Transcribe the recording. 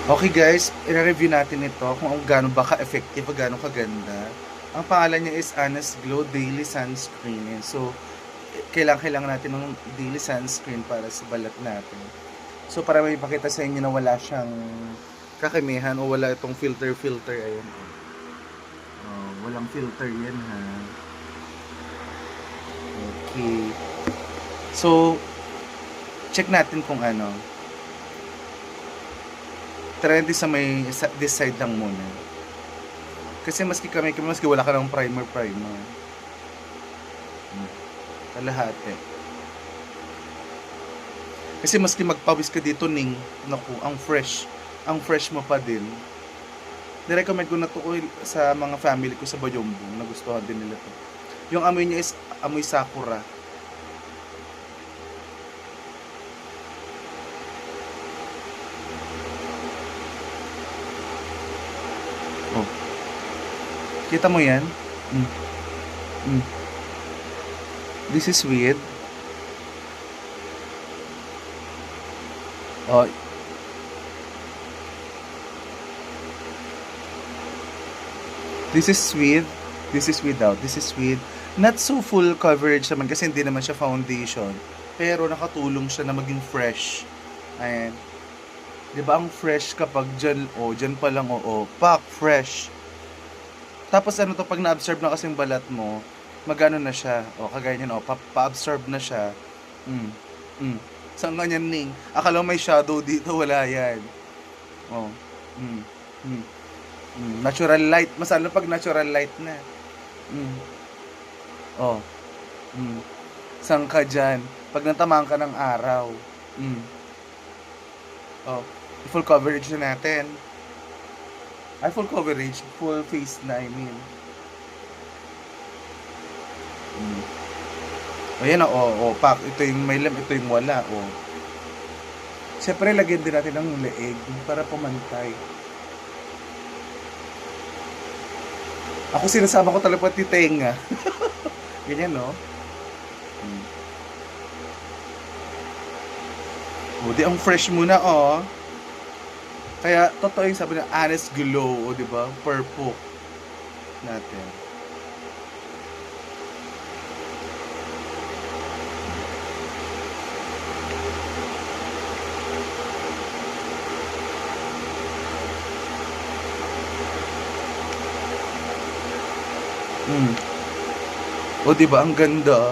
Okay guys, i-review natin ito kung gaano ba ka-effective o gaano kaganda. Ang pangalan niya is Honest Glow Daily Sunscreen. And so, kailangan natin ng daily sunscreen para sa balat natin. So, para may ipakita sa inyo na wala siyang kakimihan o wala itong filter. Ayan. Oh, walang filter yan ha. Okay. So, check natin kung ano. Trendy sa this side lang muna. Kasi maski wala ka ng primer. Kalahati. Kasi maski magpawis ka dito, Ning, naku, ang fresh. Ang fresh mo pa din. Nirecommend ko na to sa mga family ko sa Bayombong. Nagustuhan din nila to. Yung amoy niya is amoy sakura. Oh. Kita mo yan? Mm. Mm. This is weird. Oh. This is with, this is without, this is with. Not so full coverage naman kasi hindi naman siya foundation. Pero nakatulong siya na maging fresh. Ayan. 'Di ba ang fresh kapag dyan, dyan pa lang, pack, fresh. Tapos ano to, pag na-absorb na kasing balat mo, magano na siya. Kagaya niyan, pa-absorb na siya. Mm. Mm. Saan ganyan, Ning? Akala mo may shadow dito, wala yan. Oh. Mm. Mm. Natural light. Masalo pag natural light na. Mm. Oh. Mm. Saan ka dyan? Pag natamaan ka ng araw. Mm. Oh. Full coverage na natin. Ay, full coverage. Full face na, I mean. Mm. Ayan, pak. Ito yung may ito yung wala, Siyempre, lagyan din natin ng leeg para pumantay. Ako sinasama ko talaga pati tenga. Ganyan, no? Di ang fresh muna, Kaya, totoo yung sabi ng honest glow, di ba? Purple natin. Mm. Di ba? Ang ganda.